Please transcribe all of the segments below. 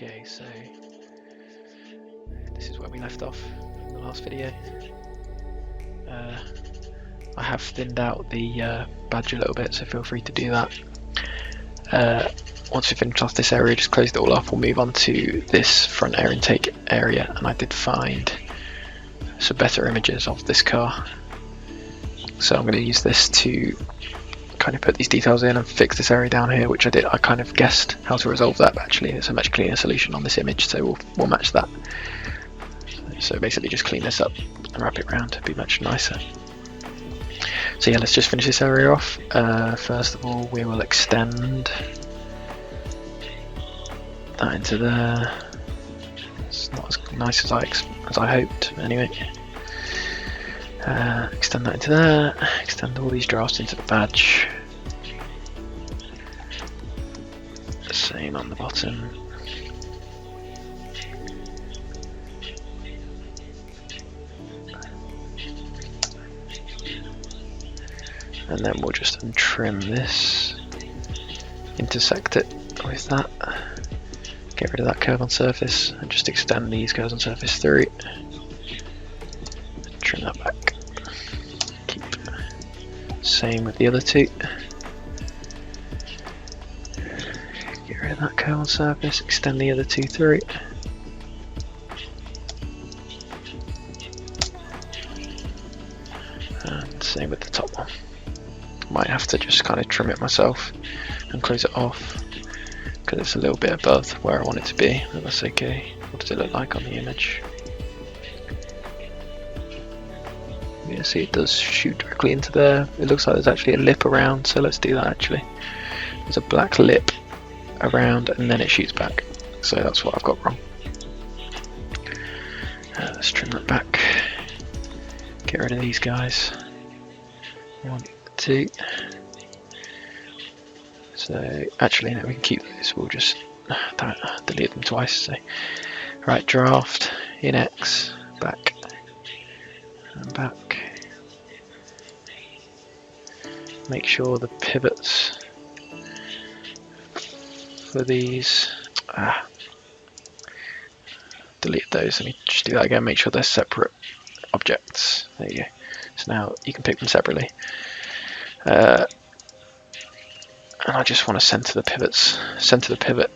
Okay, so this is where we left off in the last video. I have thinned out the badge a little bit, so feel free to do that. Once we finish off this area, just close it all up, we'll move on to this front air intake area, and I did find some better images of this car. So I'm going to use this to kind of put these details in and fix this area down here, which I did. I kind of guessed how to resolve that, but actually it's a much cleaner solution on this image, so we'll match that. So basically just clean this up and wrap it around, it'd be much nicer. So yeah, let's just finish this area off. First of all, we will extend that into there. It's not as nice as I hoped, anyway. Extend that into there, extend all these drafts into the badge. Same on the bottom. And then we'll just untrim this, intersect it with that, get rid of that curve on surface, and just extend these curves on surface through. Trim that back. Keep. Same with the other two. Get rid of that curve on surface, extend the other two through. And same with the top one. Might have to just kind of trim it myself and close it off because it's a little bit above where I want it to be, but that's okay. What does it look like on the image? Yeah, see, it does shoot directly into there. It looks like there's actually a lip around, so let's do that actually. There's a black lip around and then it shoots back, so that's what I've got wrong. Let's trim that back, get rid of these guys. 1, 2. So actually no, we can keep these, we'll just delete them twice. So right, draft in X, back and back. Make sure the pivots for these delete those. Let me just do that again, make sure they're separate objects. There you go. So now you can pick them separately. And I just want to center the pivots. Center the pivot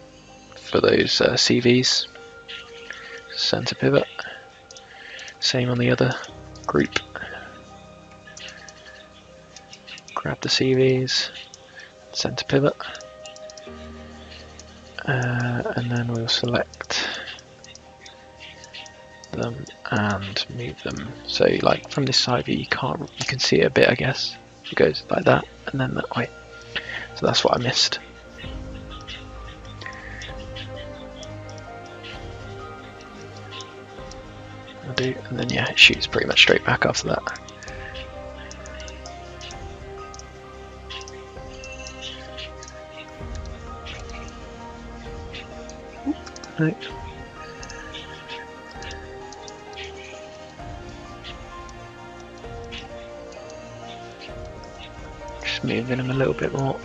for those CVs. Center pivot. Same on the other group. Grab the CVs. Center pivot. And then we'll select them and move them. So like from this side view, you can see it a bit, I guess. It goes like that and then that way. So that's what I missed. I'll do, and then yeah, it shoots pretty much straight back after that. No. Just moving them a little bit more.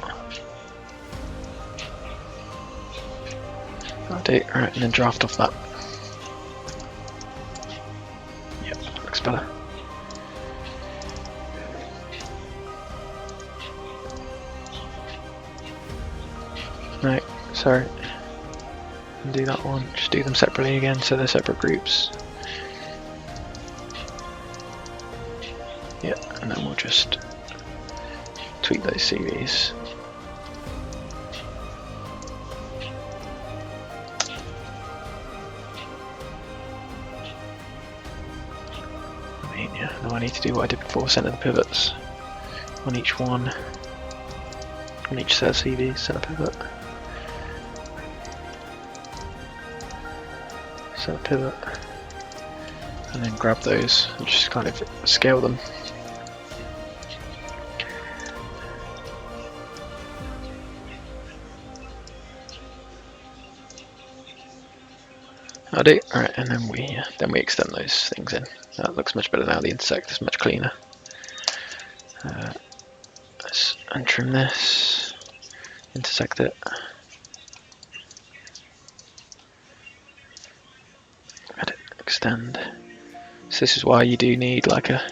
I'll do, right, and then draft off that. Yep, looks better. Right, sorry. Do that one, just do them separately again so they're separate groups. Yeah, and then we'll just tweak those CVs. Yeah, now I need to do what I did before, center the pivots on each one, on each set of CVs, center pivot. Center pivot, and then grab those and just kind of scale them. I do. Alright, and then we extend those things in. That looks much better now. The intersect is much cleaner. Let's untrim this, intersect it. extend. So this is why you do need like a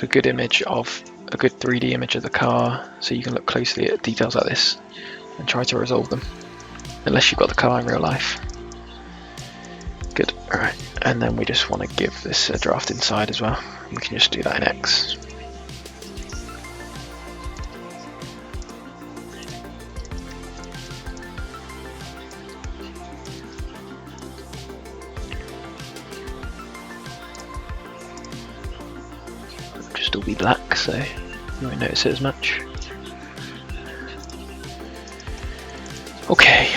good image of a good 3D image of the car, so you can look closely at details like this and try to resolve them, unless you've got the car in real life. Good. Alright, and then we just want to give this a draft inside as well. We can just do that in X. Just all be black, so you won't notice it as much. Okay,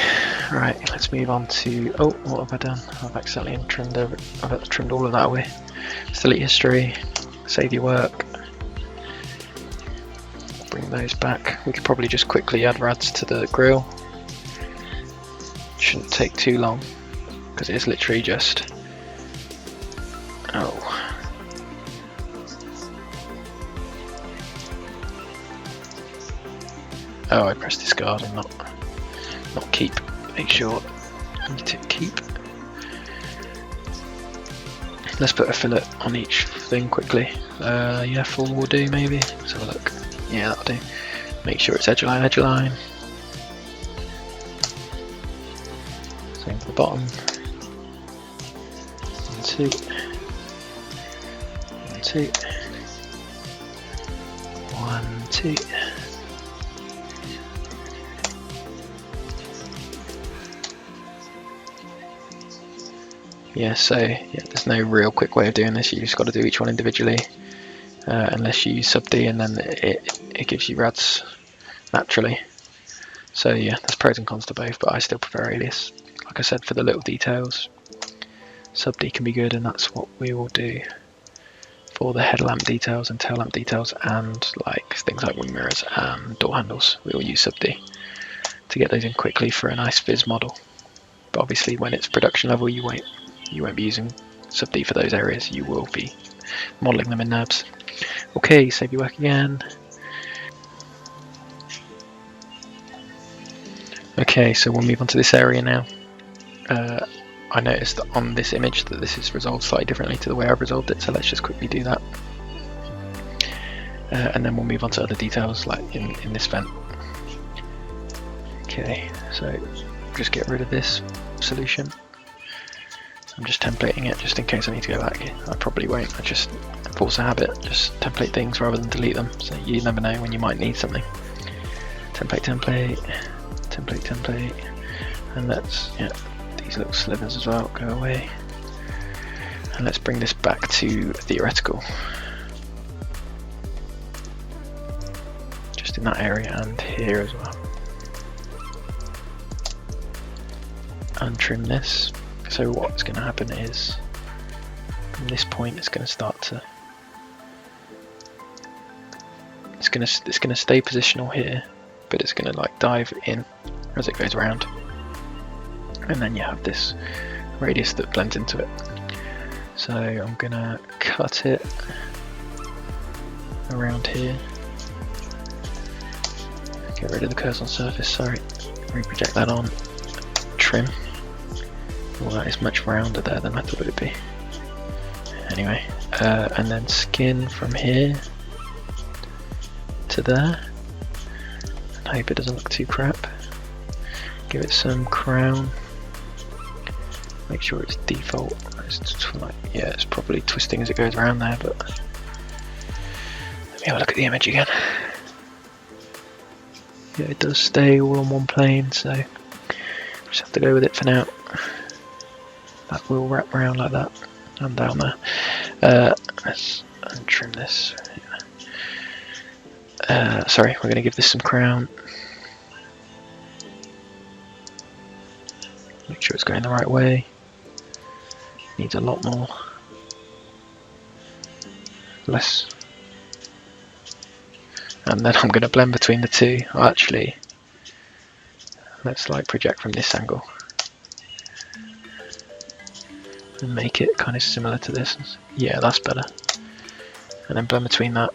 right, let's move on to, oh, what have I done? I've accidentally trimmed all of that away. Delete history, save your work, bring those back. We could probably just quickly add rads to the grill. Shouldn't take too long, because it's literally just, oh. Oh, I pressed discard and not keep. Make sure I need to keep. Let's put a fillet on each thing quickly. Yeah, 4 will do maybe. Let's have a look. Yeah, that'll do. Make sure it's edgeline, edgeline. Same for the bottom. 1, 2. 1, 2. 1, 2. Yeah, so yeah, there's no real quick way of doing this. You just got to do each one individually, unless you use sub D, and then it gives you rads naturally. So yeah, there's pros and cons to both, but I still prefer ALIAS. Like I said, for the little details, sub D can be good, and that's what we will do for the headlamp details and tail lamp details, and like things like wing mirrors and door handles. We will use sub D to get those in quickly for a nice viz model. But obviously, when it's production level, you won't be using sub D for those areas. You will be modelling them in NURBS. Okay, save your work again. Okay, so we'll move on to this area now. I noticed that on this image that this is resolved slightly differently to the way I've resolved it, so let's just quickly do that. And then we'll move on to other details like in this vent. Okay, so just get rid of this solution. I'm just templating it just in case I need to go back. I probably won't. I just force a habit, just template things rather than delete them, so you never know when you might need something. Template, template, template, template, and let's, yeah, these little slivers as well go away. And let's bring this back to theoretical, just in that area and here as well. Untrim this. So what's going to happen is, from this point, it's going to start to, it's going to stay positional here, but it's going to like dive in as it goes around, and then you have this radius that blends into it. So I'm going to cut it around here. Get rid of the curves on surface. Sorry, reproject that on. Trim. Well, that is much rounder there than I thought it would be. Anyway, and then skin from here to there. And hope it doesn't look too crap. Give it some crown. Make sure it's default. It's like, yeah, it's probably twisting as it goes around there, but let me have a look at the image again. Yeah, it does stay all on one plane, so just have to go with it for now. That will wrap around like that and down there. Let's untrim this. Sorry, we're going to give this some crown. Make sure it's going the right way. Needs a lot more. Less. And then I'm going to blend between the two. Actually, let's like project from this angle and make it kind of similar to this. Yeah, that's better. And then blend between that.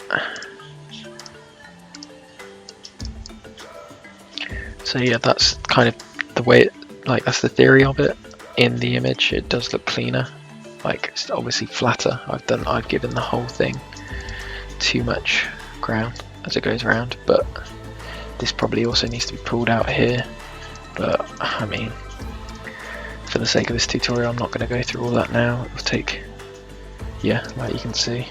So yeah, that's kind of the way it, like that's the theory of it. In the image it does look cleaner, like it's obviously flatter. I've given the whole thing too much ground as it goes around, but this probably also needs to be pulled out here. But I mean, for the sake of this tutorial, I'm not going to go through all that now. It'll take, yeah, like you can see,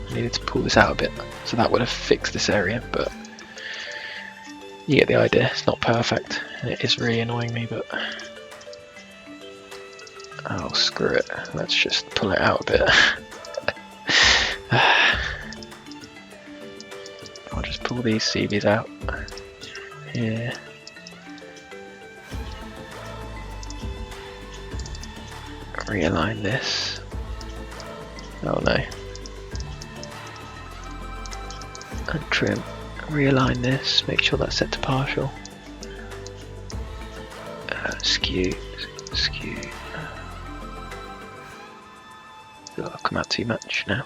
I needed to pull this out a bit, so that would have fixed this area, but you get the idea. It's not perfect, and it is really annoying me, but oh, screw it. Let's just pull it out a bit. I'll just pull these CVs out here. Realign this. Oh no. And trim. Realign this. Make sure that's set to partial. Skew. Oh, I've come out too much now.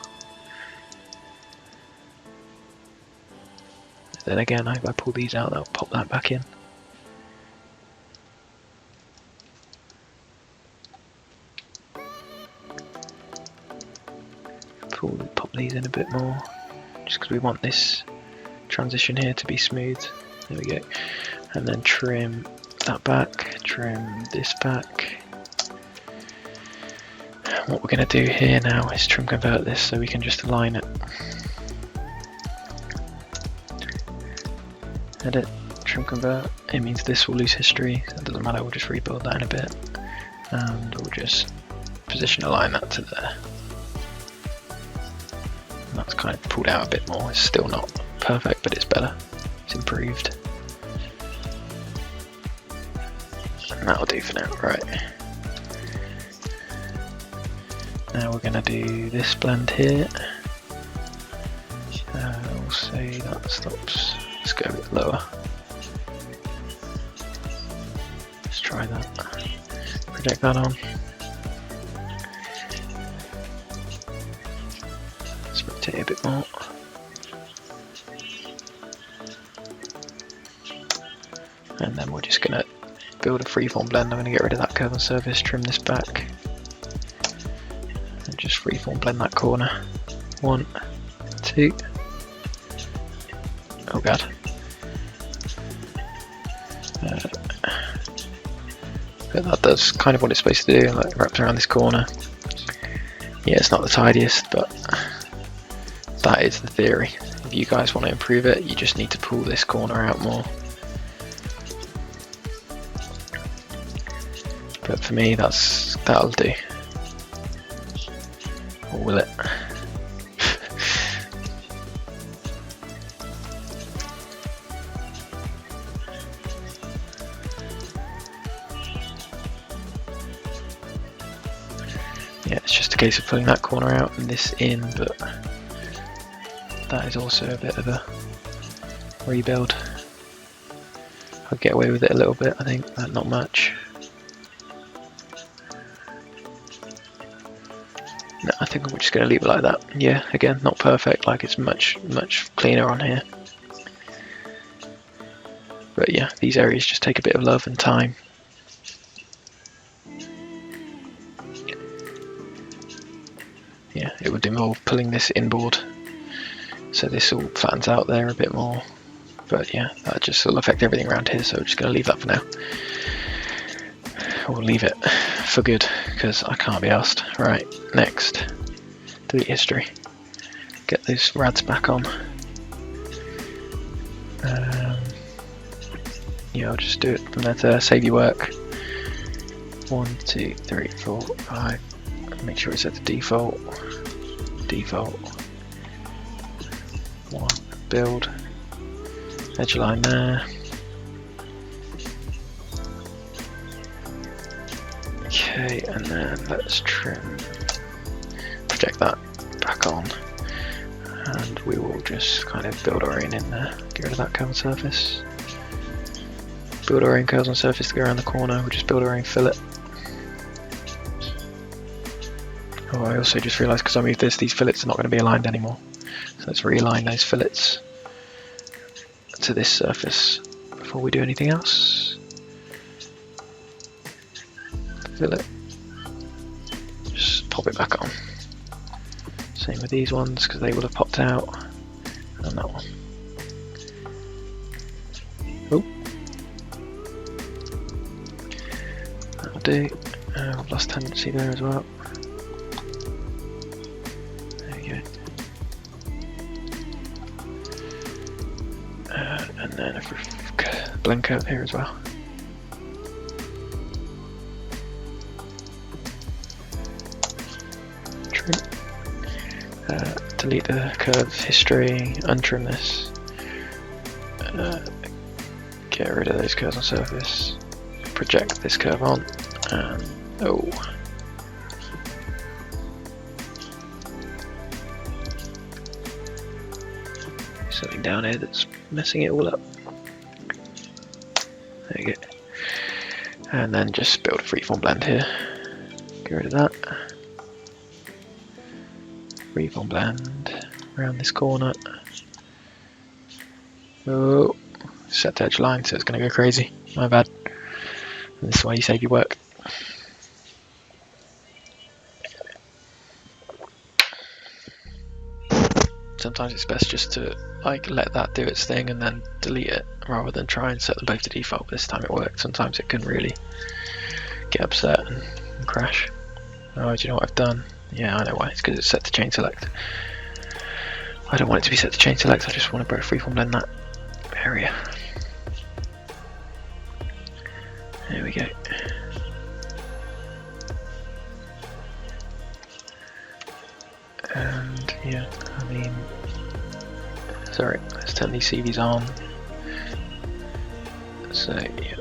Then again, if I pull these out, that'll pop that back in. Pop these in a bit more, just because we want this transition here to be smooth. There we go. And then trim that back, trim this back. What we're going to do here now is trim convert this so we can just align it. Edit, trim convert. It means this will lose history, so it doesn't matter, we'll just rebuild that in a bit. And we'll just position align that to there. And that's kind of pulled out a bit more. It's still not perfect, but it's better. It's improved. And that'll do for now, right. Now we're going to do this blend here. We'll say that stops. Let's go a bit lower. Let's try that. Project that on. Let's rotate it a bit more. And then we're just going to build a freeform blend. I'm going to get rid of that curve on surface, trim this back. And just freeform blend that corner. 1, 2. Oh god. But that does kind of what it's supposed to do, like wraps around this corner. Yeah, it's not the tidiest, but that is the theory. If you guys want to improve it, you just need to pull this corner out more. But for me, that'll do. Or will it? Yeah, it's just a case of pulling that corner out and this in, but that is also a bit of a rebuild. I'll get away with it a little bit, I think, but not much. No, I think we're just going to leave it like that. Yeah, again, not perfect, like it's much cleaner on here. But yeah, these areas just take a bit of love and time. Yeah, it would involve pulling this inboard, so this all flattens out there a bit more. But yeah, that just will affect everything around here, so we're just going to leave that for now. We'll leave it for good, because I can't be asked. Right, next, delete history. Get those rads back on. Yeah, I'll just do it from there to save you work. 1, 2, 3, 4, 5. Make sure it's set to default. Default. 1. Build. Edge line there. Okay, and then let's trim. Project that back on. And we will just kind of build our own in there. Get rid of that curved surface. Build our own curves on surface to go around the corner. We'll just build our own fillet. Oh, I also just realised because I moved this, these fillets are not going to be aligned anymore. So let's realign those fillets to this surface before we do anything else. Fillet. Just pop it back on. Same with these ones because they would have popped out, and that one. Oh, that'll do. I've lost tendency there as well. There we go. And then a blink out here as well. Trim. Delete the curves history, untrim this. Get rid of those curves on surface. Project this curve on. And oh. Something down here that's messing it all up. There you go. And then just build a freeform blend here. Get rid of that. Freeform blend around this corner. Oh, set the edge line, so it's going to go crazy. My bad. And this is why you save your work. Sometimes it's best just to like let that do its thing and then delete it rather than try and set them both to default. But this time it worked. Sometimes it can really get upset and crash. Oh, do you know what I've done? Yeah, I know why. It's because it's set to chain select. I don't want it to be set to chain select. I just want to freeform blend that area. There we go. And yeah, I mean, sorry, let's turn these CVs on. So yeah,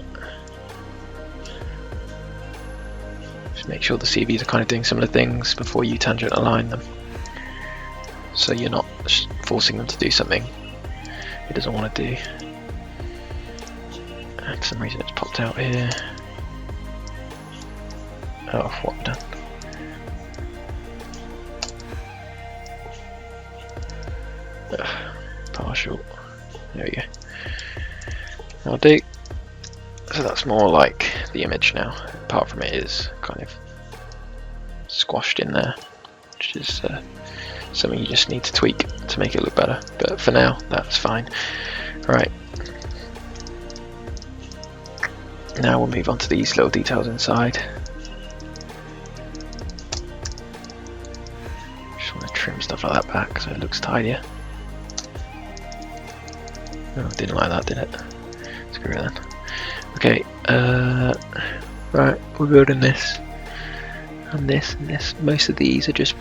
just make sure the CVs are kind of doing similar things before you tangent align them, so you're not forcing them to do something it doesn't want to do. And for some reason it's popped out here. Oh, what I've done. Partial. There we go. That'll do. So that's more like the image now. Apart from it is kind of squashed in there, which is something you just need to tweak to make it look better. But for now, that's fine. Right. Now we'll move on to these little details inside. Just want to trim stuff like that back so it looks tidier. Oh, didn't like that, did it? Screw it then. Okay, right, we're building this and this and this. Most of these are just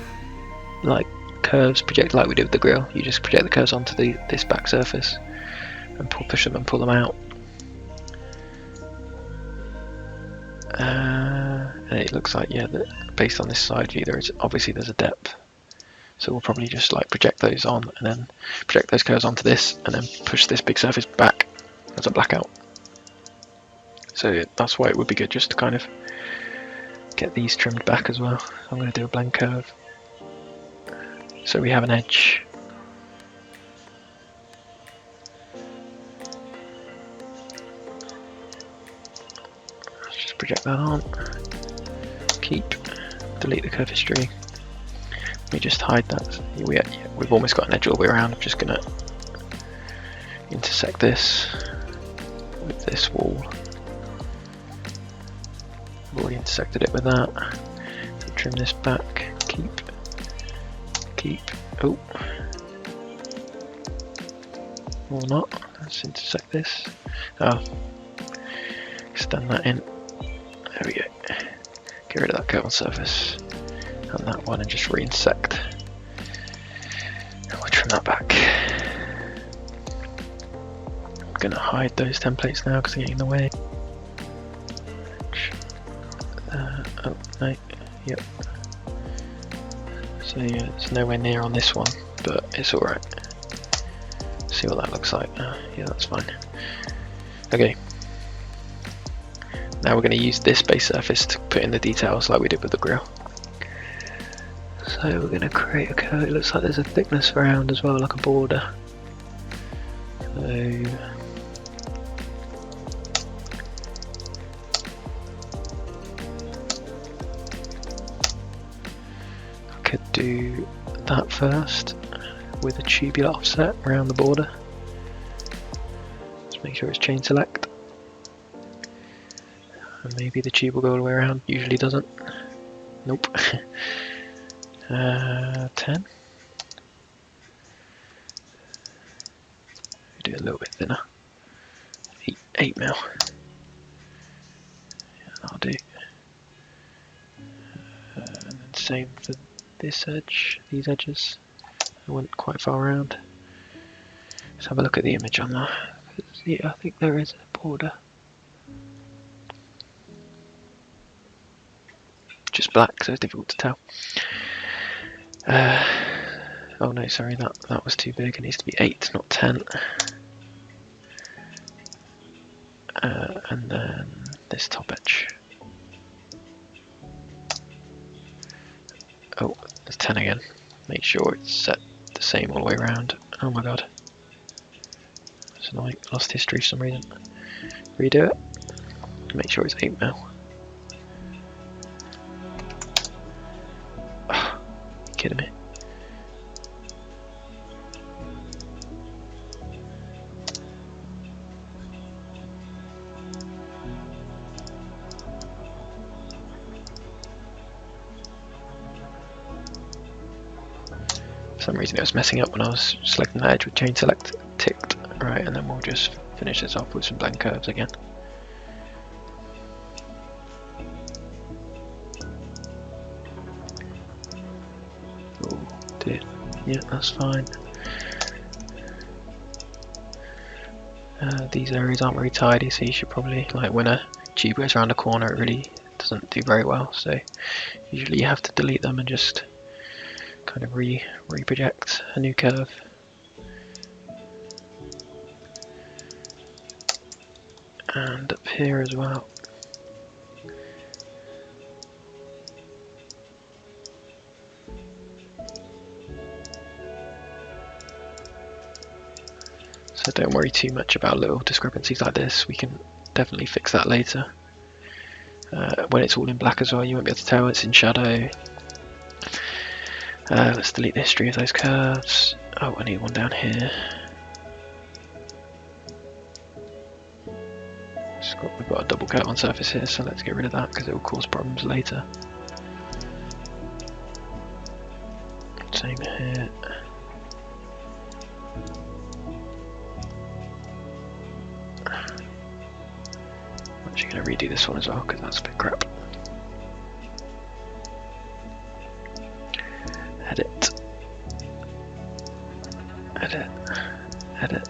like curves projected like we did with the grill. You just project the curves onto this back surface and push them and pull them out. And it looks like, yeah, that based on this side view, there's a depth. So we'll probably just like project those on and then project those curves onto this and then push this big surface back as a blackout. So that's why it would be good just to kind of get these trimmed back as well. I'm going to do a blend curve so we have an edge. Let's just project that on. Keep, delete the curve history. Let me just hide that. We've almost got an edge all the way around. I'm just going to intersect this with this wall. I've already intersected it with that. So trim this back. Keep. Oh. Or not. Let's intersect this. Oh. Extend that in. There we go. Get rid of that curve on surface. And that one and just re-intersect. And we'll trim that back. I'm going to hide those templates now because they're getting in the way. Oh, no, yep. So yeah, it's nowhere near on this one, but it's alright. See what that looks like. Yeah, that's fine. Okay. Now we're going to use this base surface to put in the details like we did with the grill. So we're going to create a curve. It looks like there's a thickness around as well, like a border. So do that first with a tubular offset around the border. Just make sure it's chain select. And maybe the tube will go all the way around. Usually doesn't. Nope. 10. Do it a little bit thinner. 8 mil. Yeah, that'll do. And then same for this edge, these edges. I went quite far around. Let's have a look at the image on that. Yeah, I think there is a border. Just black, so it's difficult to tell. Oh no, sorry, that was too big. It needs to be 8, not 10. And then this top edge. Oh, there's 10 again. Make sure it's set the same all the way around. Oh my god. That's annoying. Lost history for some reason. Redo it. Make sure it's 8 mil. Oh, you kidding me? For some reason it was messing up when I was selecting the edge with chain select. Ticked. Right, and then we'll just finish this off with some blank curves again. Oh dear. Yeah, that's fine. These areas aren't very tidy, so you should probably, like when a tube goes around a corner, it really doesn't do very well. So usually you have to delete them and just kind of re-project a new curve. And up here as well. So don't worry too much about little discrepancies like this. We can definitely fix that later. When it's all in black as well, you won't be able to tell it's in shadow. Let's delete the history of those curves. Oh, I need one down here. We've got a double curve on surface here, so let's get rid of that because it will cause problems later. Same here. I'm actually going to redo this one as well because that's a bit crap. Edit. Edit. Edit.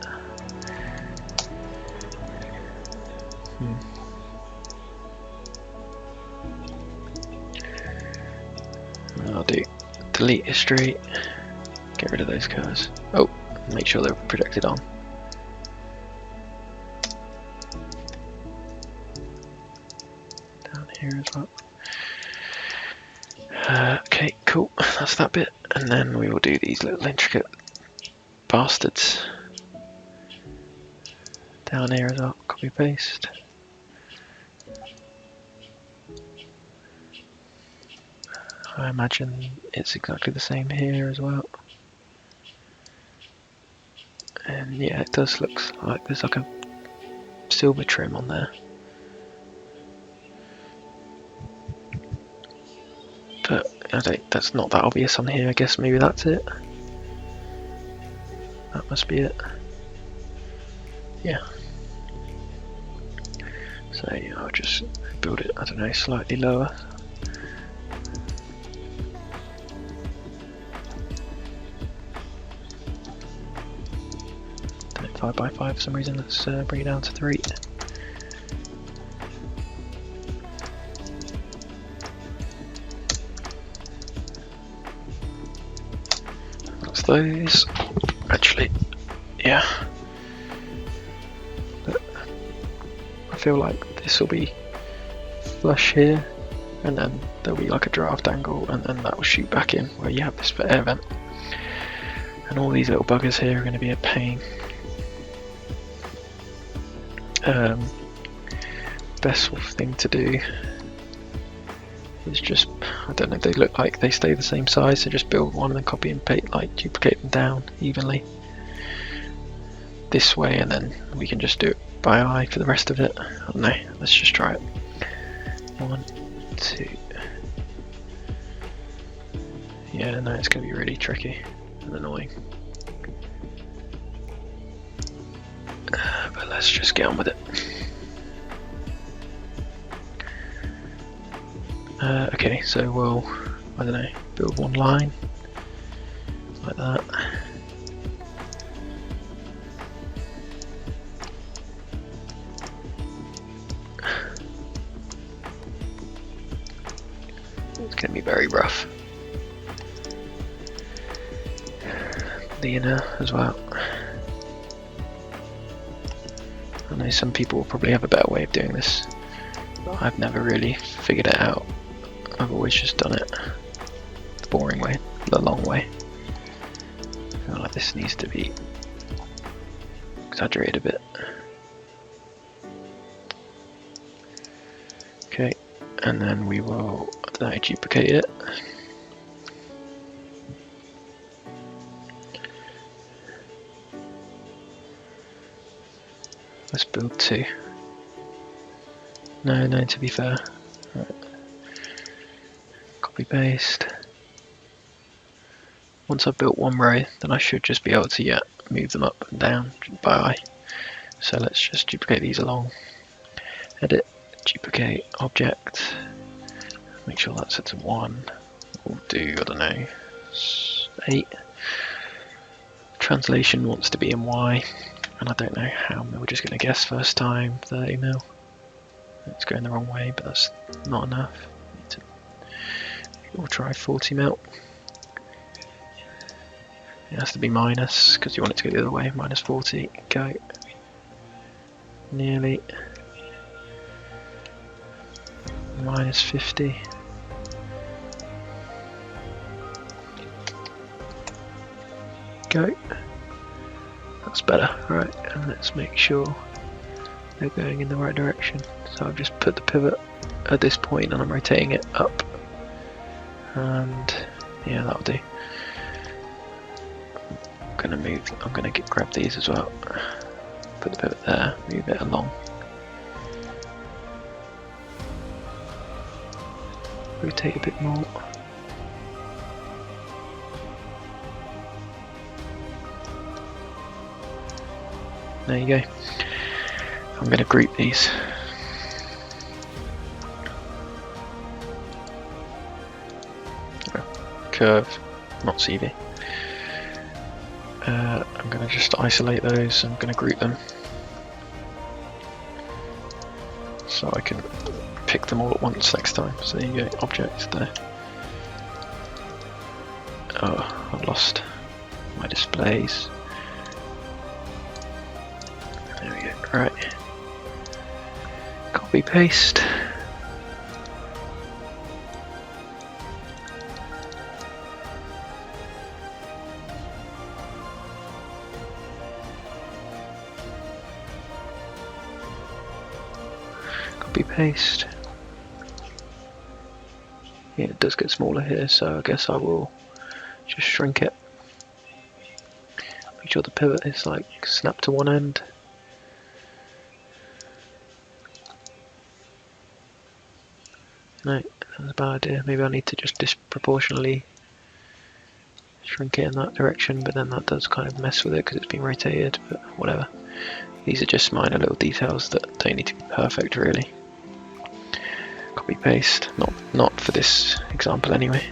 I'll do delete history, get rid of those curves. Oh, make sure they're projected on. Down here as well. Okay, cool, that's that bit. And then we will do these little intricate bastards down here as well. Copy paste. I imagine it's exactly the same here as well. And yeah, it does look like there's like a silver trim on there. But that's not that obvious on here. I guess maybe that's it. That must be it. Yeah. So I'll just build it, I don't know, slightly lower. 5 by 5 for some reason. Let's bring it down to 3. That's those. Actually, yeah. But I feel like this will be flush here, and then there'll be like a draft angle, and then that will shoot back in where you have this air vent. And all these little buggers here are going to be a pain. Best thing to do is just, I don't know, they look like they stay the same size, so just build one and then copy and paste, like duplicate them down evenly this way, and then we can just do it by eye for the rest of it. I don't know, let's just try it. 1, 2. Yeah, no, it's going to be really tricky and annoying. But let's just get on with it. Okay, so we'll, I don't know, build one line like that. It's going to be very rough. The inner as well. I know some people will probably have a better way of doing this, but I've never really figured it out. I've always just done it the boring way, the long way. I feel like this needs to be exaggerated a bit. Okay, and then we will, I don't know, duplicate it. Let's build 2. No, to be fair. Right. Copy paste. Once I've built one row, then I should just be able to move them up and down by eye. So let's just duplicate these along. Edit, duplicate, object. Make sure that's set to 1. We'll do, I don't know, 8. Translation wants to be in Y. And I don't know how, we're just going to guess first time, 30 mil. It's going the wrong way, but that's not enough. We'll try 40 mil. It has to be minus, because you want it to go the other way, minus 40, go. Nearly. Minus 50. Go. That's better. Right, and let's make sure they're going in the right direction. So I've just put the pivot at this point and I'm rotating it up. And yeah, that'll do. I'm gonna grab these as well. Put the pivot there, move it along. Rotate a bit more. There you go. I'm going to group these. Curve, not CV. I'm going to just isolate those. I'm going to group them so I can pick them all at once next time. So there you go, object there. Oh, I've lost my displays. There we go, right. Copy paste. Copy paste. Yeah, it does get smaller here, so I guess I will just shrink it. Make sure the pivot is like snapped to one end. No, that's a bad idea. Maybe I need to just disproportionately shrink it in that direction, but then that does kind of mess with it because it's been rotated, but whatever. These are just minor little details that don't need to be perfect, really. Copy paste, not for this example anyway.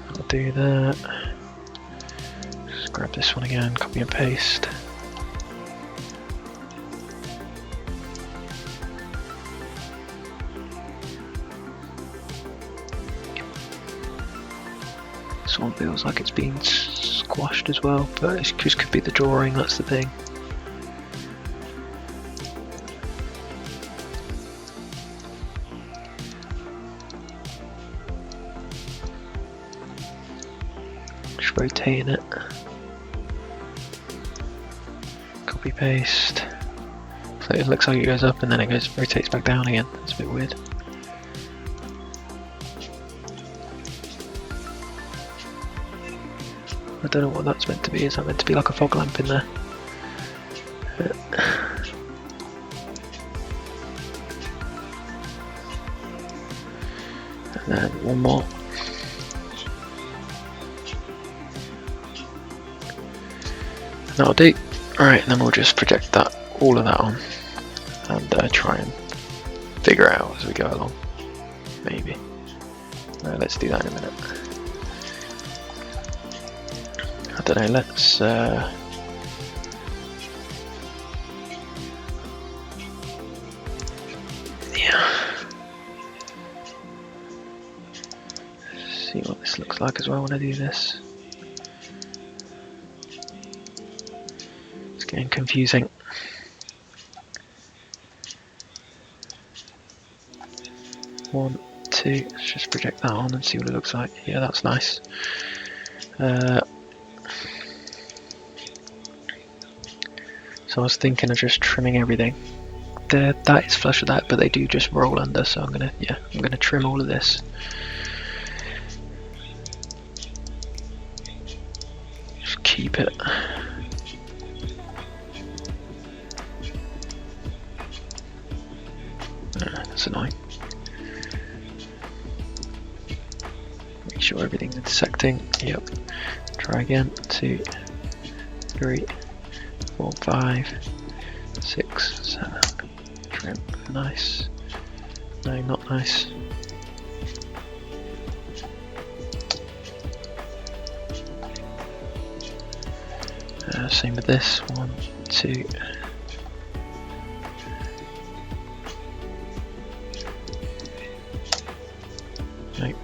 I'll do that. Just grab this one again, copy and paste. This one feels like it's been squashed as well, but it just could be the drawing, that's the thing. Just rotating it. Copy paste. So So it looks like it goes up and then it rotates back down again. That's a bit weird. I don't know what that's meant to be. Is that meant to be like a fog lamp in there? And then one more. That'll do. Alright, and then we'll just project that, all of that on, and try and figure it out as we go along. Maybe. Let's do that in a minute. I don't know, let's see what this looks like as well when I do this. It's getting confusing. One, two, let's just project that on and see what it looks like. Yeah, that's nice. So I was thinking of just trimming everything. That is flush with that, but they do just roll under, so I'm gonna trim all of this. Just keep it. That's annoying. Make sure everything's intersecting. Yep. Try again. 2, 3, 4, 5, 6, 7. Trim. Nice. No, not nice. Same with this. 1, 2. Nope.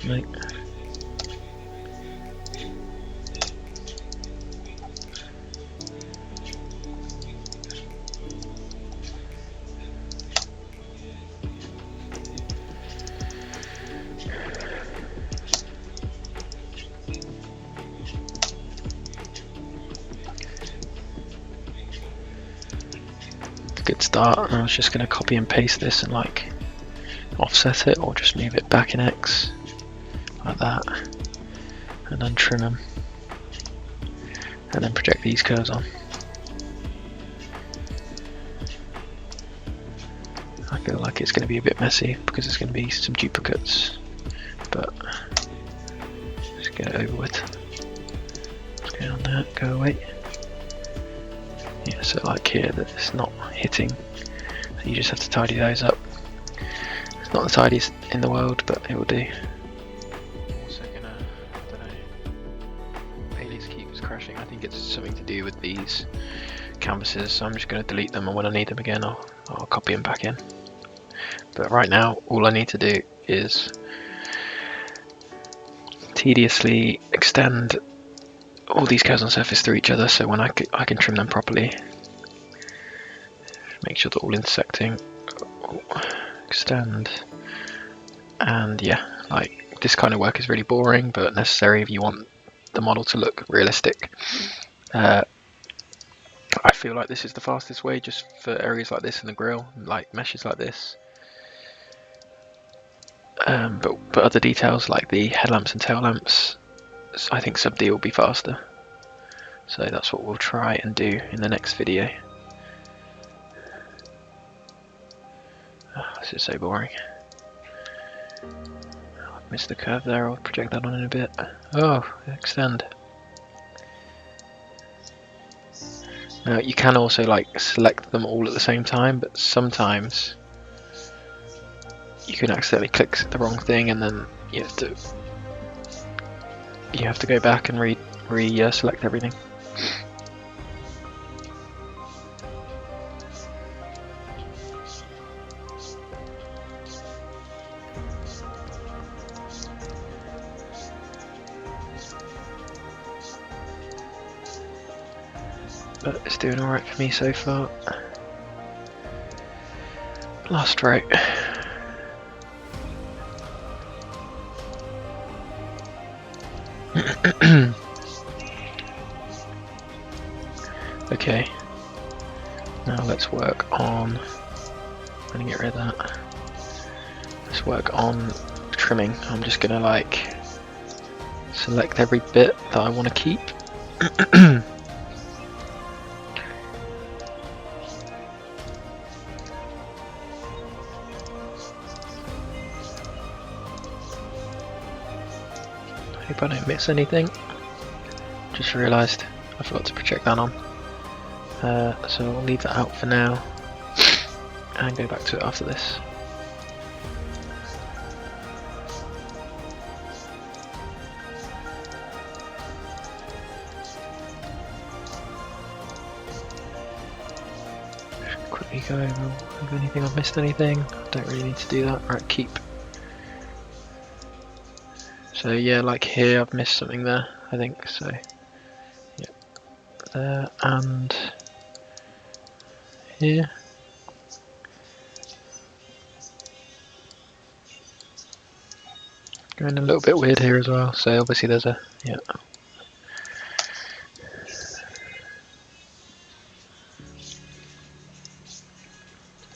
Nope. Good start, and I was just going to copy and paste this and like offset it or just move it back in X like that and then trim them and then project these curves on. I feel like it's going to be a bit messy because there's going to be some duplicates, but just get it over with. Let's go on that, go away. Yeah, so like here that it's not hitting, so you just have to tidy those up. It's not the tidiest in the world, but it will do. Also gonna, I don't know, ALIAS keeps crashing. I think it's something to do with these canvases, so I'm just going to delete them, and when I need them again I'll copy them back in. But right now all I need to do is tediously extend all these curves on surface through each other, so when I can trim them properly, make sure they're all intersecting, extend, and yeah, like this kind of work is really boring but necessary if you want the model to look realistic. I feel like this is the fastest way just for areas like this in the grill, like meshes like this. But other details like the headlamps and tail lamps, I think sub D will be faster, so that's what we'll try and do in the next video. Oh, this is so boring. I've missed the curve there, I'll project that on in a bit. Oh, extend. Now you can also like select them all at the same time, but sometimes you can accidentally click the wrong thing and then you have to go back and select everything. But it's doing alright for me so far. Last row. Okay. Now let's work on. I'm gonna get rid of that. Let's work on trimming. I'm just gonna like select every bit that I want to keep. Hope I don't miss anything. Just realised I forgot to project that on. So I'll leave that out for now and go back to it after this. Quickly go over if anything I've missed anything. Don't really need to do that. Right, keep. So yeah, like here I've missed something there, I think, so yeah, there and here. Going a little bit weird here as well, so obviously there's a, yeah.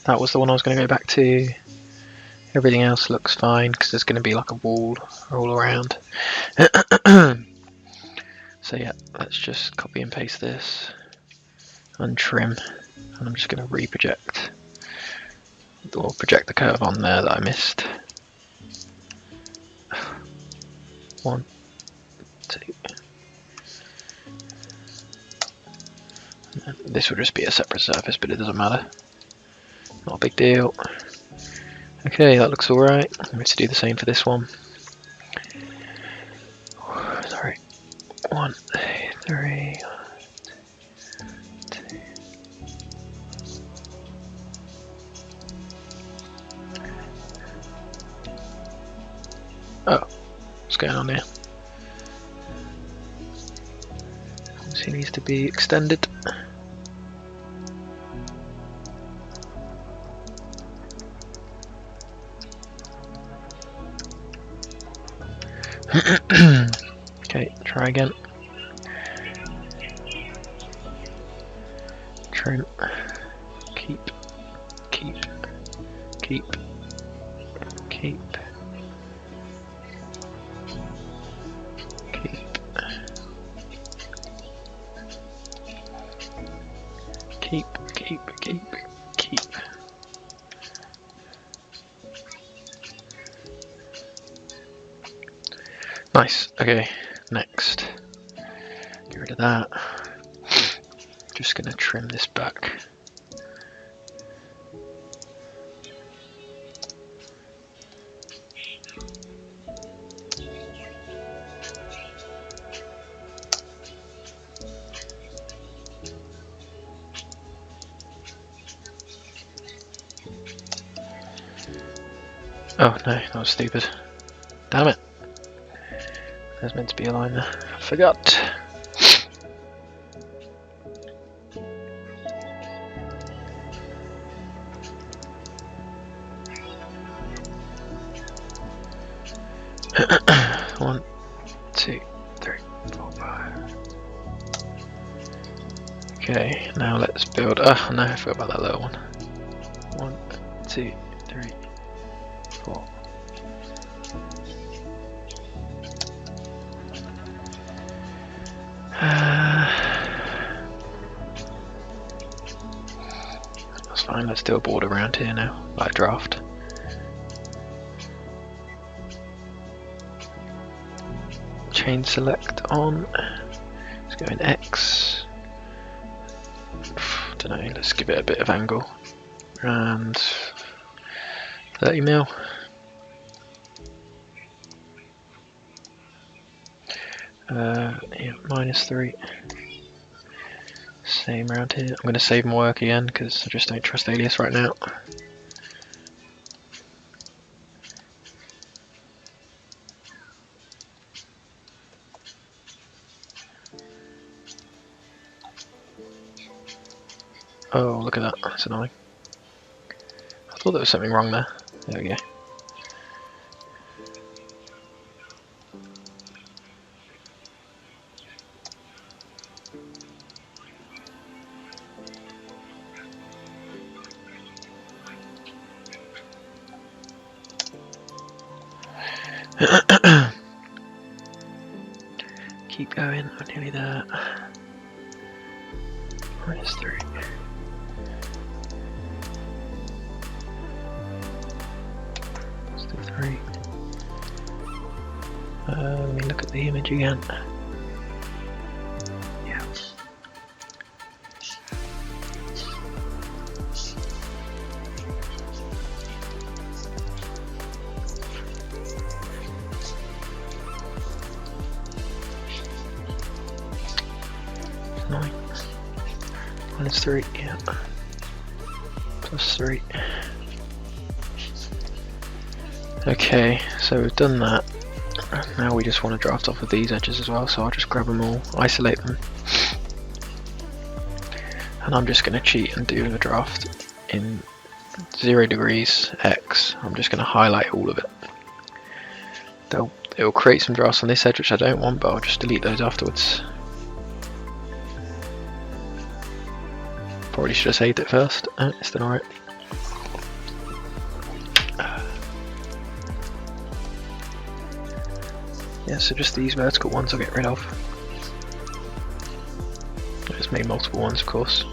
That was the one I was going to go back to. Everything else looks fine because there's going to be like a wall all around. So yeah, let's just copy and paste this and trim, and I'm just going to reproject or project the curve on there that I missed. 1, 2. This will just be a separate surface, but it doesn't matter. Not a big deal. Okay, that looks alright. I'm going to do the same for this one. Sorry. 1, 2, 3. 2. Oh, what's going on here? He needs to be extended. Okay, try again. Trim. Keep. Keep. Keep. Keep. Keep. Nice. Okay, next. Get rid of that. Just gonna trim this back. Oh no, that was stupid. Damn it. There's meant to be a line there. I forgot. One, 2, 3, 4, 5. Okay, now let's build. Oh no, I forgot about that little one. 1, 2, 3, 4. That's fine, let's do a border around here now, like a draft. Chain select on. Let's go in X. Don't know, let's give it a bit of angle. And 30 mil. Yeah, -3. Same around here. I'm going to save my work again because I just don't trust ALIAS right now. Oh, look at that. That's annoying. I thought there was something wrong there. There we go. Keep going, we're nearly there. -3. Still 3. Let me look at the image again. Yeah. -9. -3, yeah. +3. Okay, so we've done that. Now we just want to draft off of these edges as well, so I'll just grab them all, isolate them. And I'm just going to cheat and do the draft in 0 degrees X. I'm just going to highlight all of it. It will create some drafts on this edge which I don't want, but I'll just delete those afterwards. Probably should have saved it first. It's done alright. Yeah, so just these vertical ones I'll get rid of. Just made multiple ones, of course.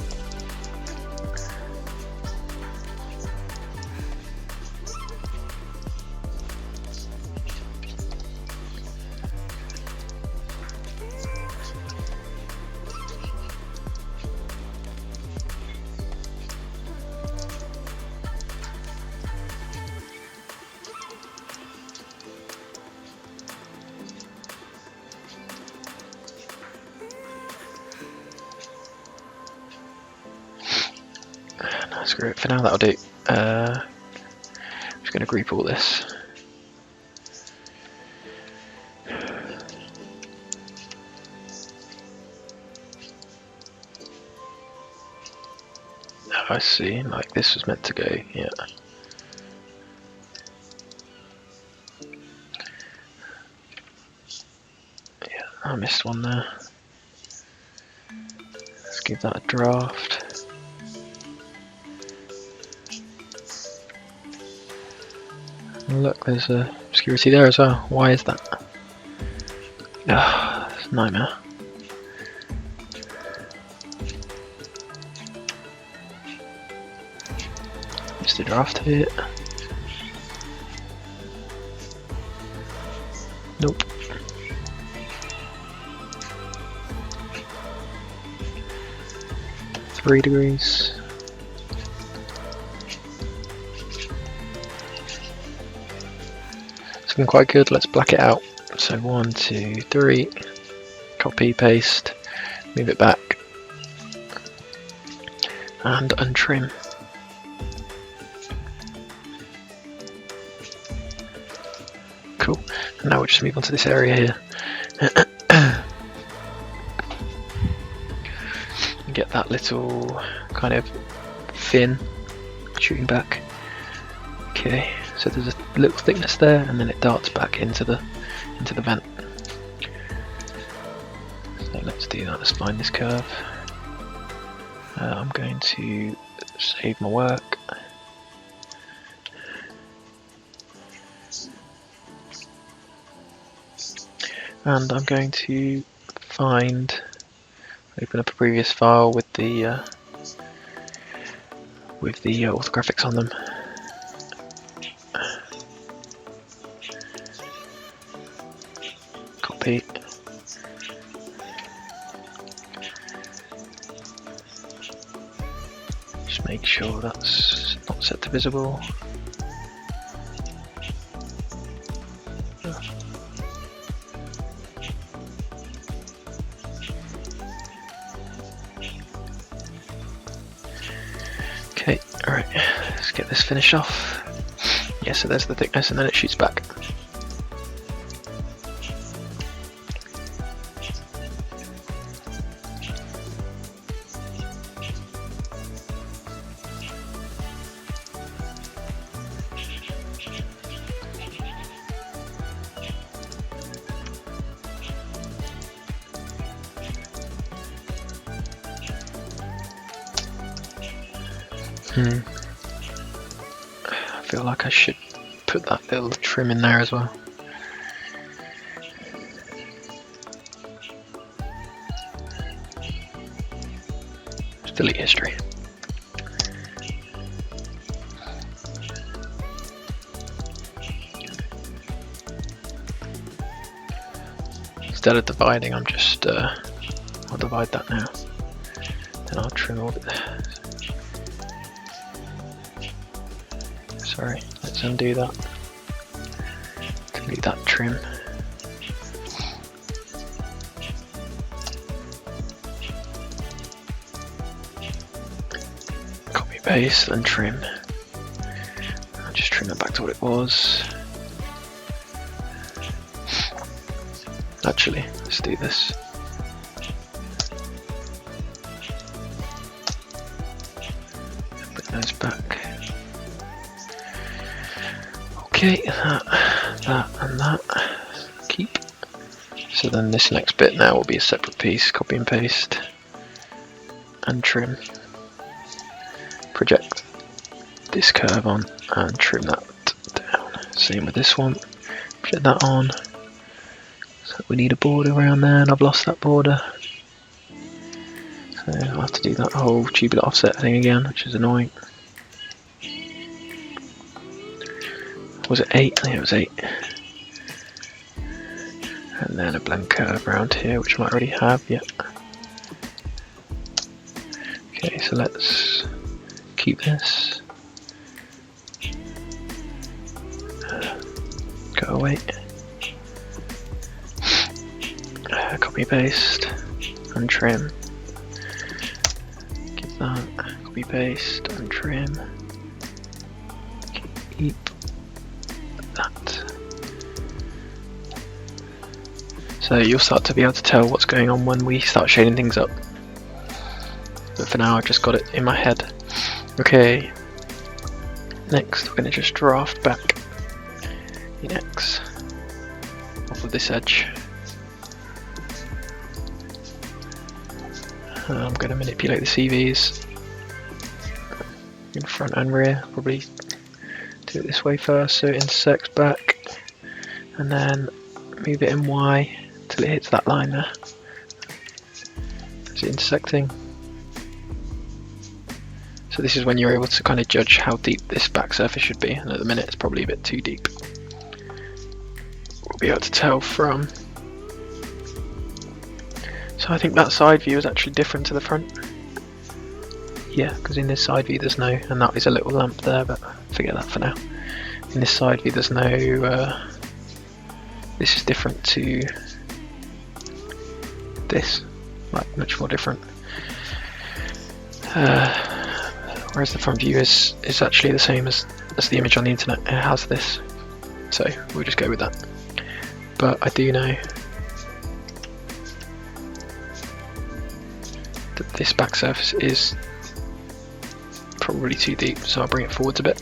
Screw it, for now that'll do. I'm just going to group all this. Oh, I see, like this was meant to go, yeah. Yeah, I missed one there. Let's give that a draft. Look, there's a obscurity there as well. Why is that? Ah, it's a nightmare. Missed a draft of it. Nope. Three degrees. It's looking quite good. Let's black it out. So 1, 2, 3. Copy, paste, move it back, and untrim. Cool. And now we'll just move on to this area here. Get that little kind of fin shooting back. Okay, so there's a little thickness there, and then it darts back into the vent. So let's do that. Let's find this curve. I'm going to save my work. And I'm going to open up a previous file with the orthographics on them. Copy. Just make sure that's not set to visible. Okay, alright, let's get this finished off. Yeah, so there's the thickness and then it shoots back. I feel like I should put that little trim in there as well. delete history. Instead of dividing, I'm just I'll divide that now. Then I'll trim all the. Sorry, let's undo that. Delete that trim. Copy paste and trim. I'll just trim it back to what it was. Actually, let's do this. Bring those back. Okay, that and that. Keep. So then this next bit now will be a separate piece. Copy and paste. And trim. Project this curve on and trim that down. Same with this one. Project that on. So we need a border around there, and I've lost that border. So I'll have to do that whole tubular offset thing again, which is annoying. Was it 8? I think it was 8. And then a blend curve around here, which I might already have, yeah. Okay, so let's keep this. Go away. Copy paste and trim. Keep that. Copy paste and trim. Keep that. So you'll start to be able to tell what's going on when we start shading things up. But for now I've just got it in my head. Okay. Next we're going to just draft back the X off of this edge. I'm going to manipulate the CVs in front and rear, probably do it this way first so it intersects back, and then move it in Y till it hits that line there. Is it intersecting? So this is when you're able to kind of judge how deep this back surface should be, and at the minute it's probably a bit too deep. We'll be able to tell from. So I think that side view is actually different to the front. Yeah, because in this side view there's no, and that is a little lamp there, but forget that for now. In this side view there's no, this is different to this, like much more different. Whereas the front view is actually the same as the image on the internet. It has this, so we'll just go with that. But I do know that this back surface is probably too deep, so I'll bring it forwards a bit.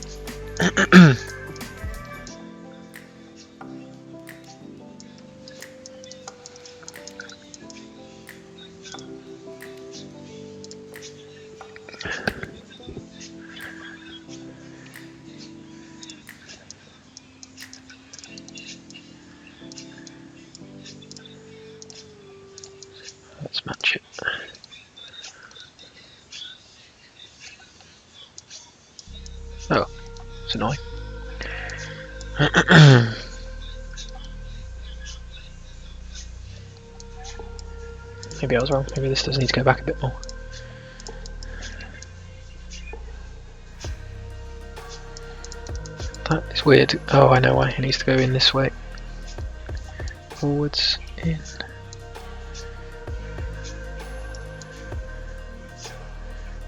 Let's match it. Oh, it's annoying. Maybe I was wrong. Maybe this does need to go back a bit more. That is weird. Oh, I know why. It needs to go in this way. Forwards, in.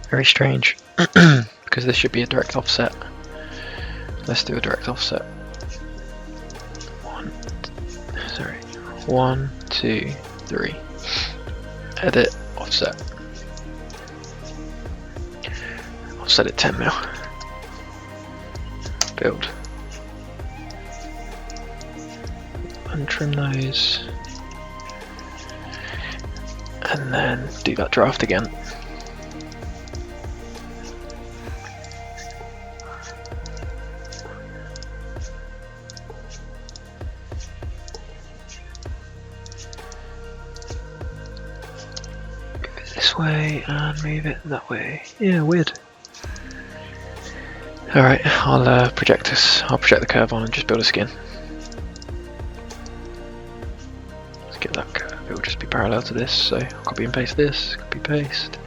Very strange, because this should be a direct offset. Let's do a direct offset. 1, 2, 3. Edit, offset. Offset at 10 mil. Build. Untrim those. And then do that draft again. this way and move it that way. Yeah, weird. Alright, I'll project the curve on and just build a skin. Let's get that curve, it will just be parallel to this, so I'll copy and paste this, copy paste.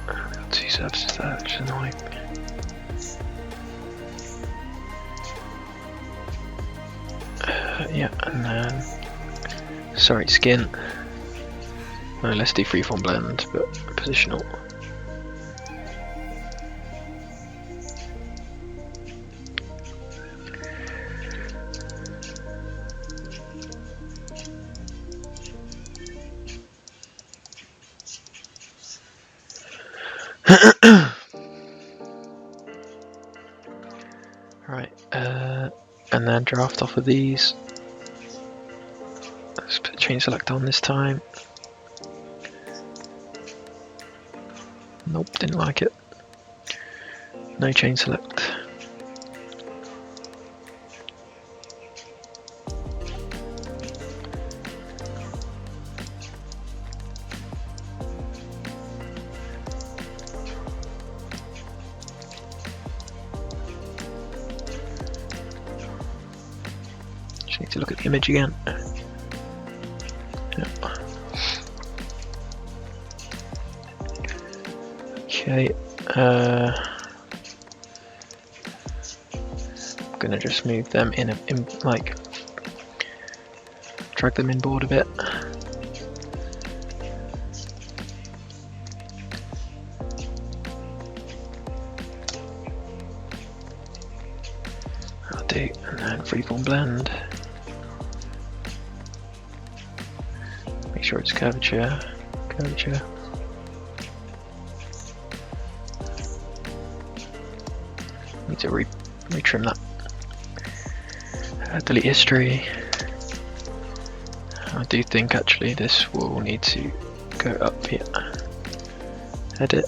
I've got two surfaces there, which is annoying. Yeah, and then sorry, skin. Let's do freeform blend, but positional. Right, and then draft off of these. Let's put chain select on this time. Nope, didn't like it. No chain select. Just need to look at the image again. Yep. Okay, I'm gonna just move them in like drag them inboard a bit. That'll do, and then freeform blend. Make sure it's curvature. Need to retrim that. Delete history. I do think actually this will need to go up here. Edit.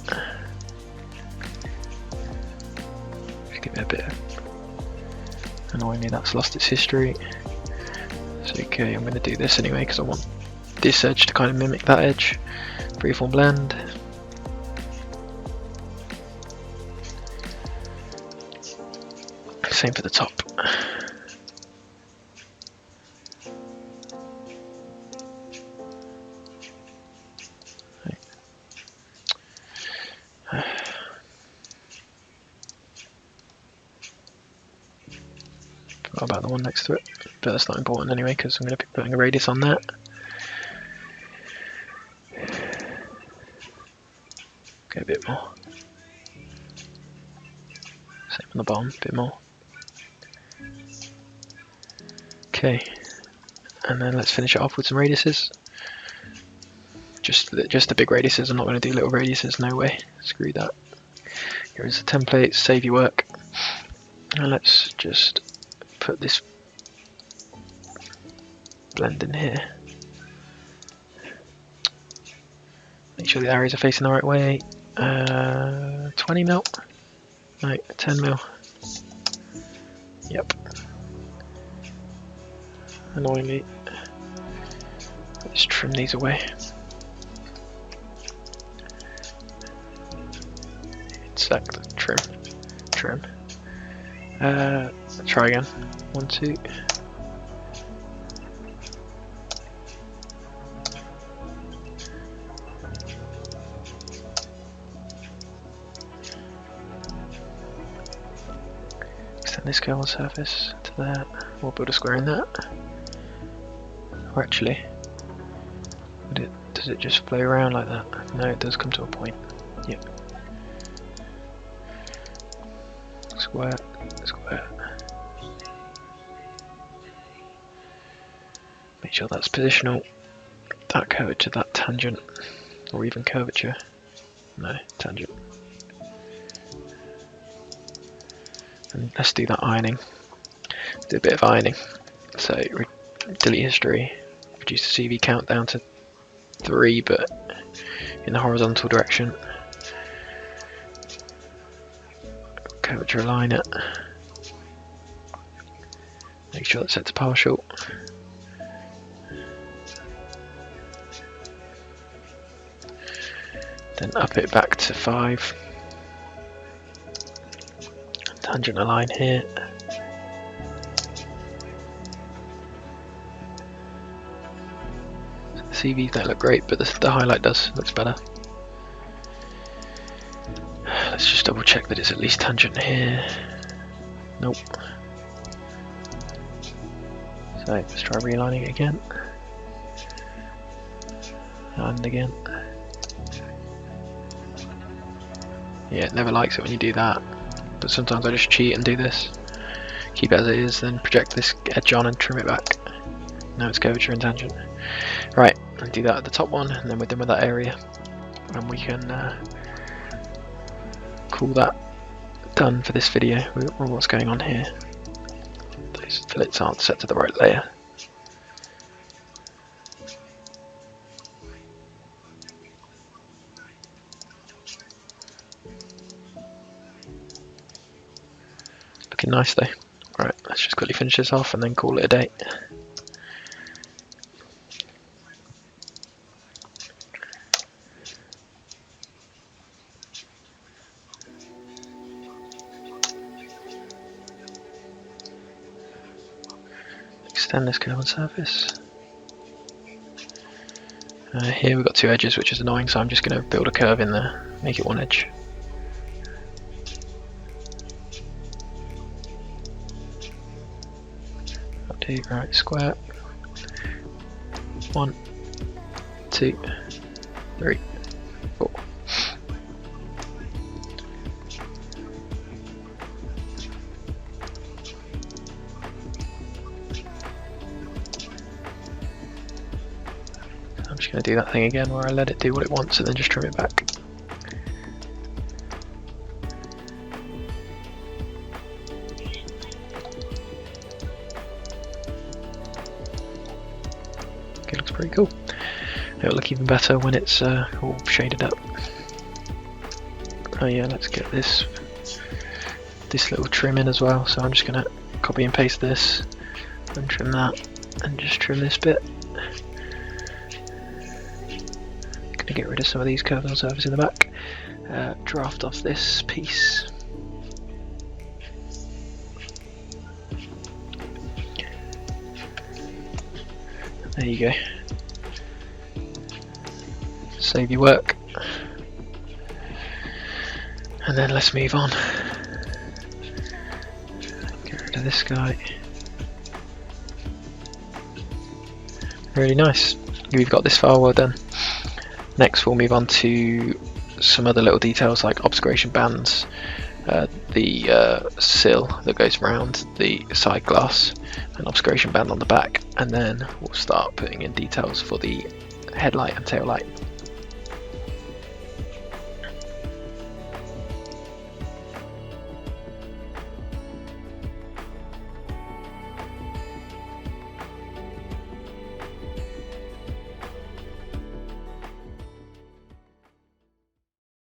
Just give it a bit of annoyingly that's lost its history. So okay, I'm going to do this anyway because I want this edge to kind of mimic that edge. Freeform blend. Same for the top. Forgot about the one next to it, but that's not important anyway because I'm going to be putting a radius on that. Go a bit more. Same on the bottom, a bit more. Okay, and then let's finish it off with some radiuses. Just the big radiuses. I'm not going to do little radiuses. No way. Screw that. Here is the template. Save your work. And let's just put this blend in here. Make sure the arrows are facing the right way. 20 mil. No, 10 mil. Yep. Annoyingly, let's trim these away. Exact, trim. Try again. 1, 2. Extend this curve on surface to that. We'll build a square in that. Or actually, does it just flow around like that? No, it does come to a point. Yep. Square. Make sure that's positional. That curvature, that tangent, or even curvature. No, tangent. And let's do that ironing. Do a bit of ironing. So delete history. Reduce the CV count down to 3, but in the horizontal direction. Curvature align it. Make sure that's set to partial. then up it back to 5. Tangent a line here. The CVs don't look great, but the highlight looks better. Let's just double check that it's at least tangent here. Nope. So let's try relining it again. And again. Yeah, it never likes it when you do that. But sometimes I just cheat and do this. Keep it as it is, then project this edge on and trim it back. Now it's curvature and tangent. Right, I'll do that at the top one, and then we're done with that area. And we can call that done for this video. What's going on here? Those fillets aren't set to the right layer. Looking nice though. Right, let's just quickly finish this off and then call it a day. Extend this curve on surface. Here we've got 2 edges, which is annoying, so I'm just going to build a curve in there, make it 1 edge. Update, right, square. 1, 2, 3, 4. I'm just going to do that thing again where I let it do what it wants and then just trim it back. Okay, looks pretty cool. It'll look even better when it's all shaded up. Oh yeah, let's get this little trim in as well. So I'm just going to copy and paste this and trim that and just trim this bit. To get rid of some of these curves on surface in the back. Draft off this piece. There you go. Save your work. And then let's move on. Get rid of this guy. Really nice. We've got this far, well done. Next we'll move on to some other little details like obscuration bands, the sill that goes around the side glass, an obscuration band on the back, and then we'll start putting in details for the headlight and tail light.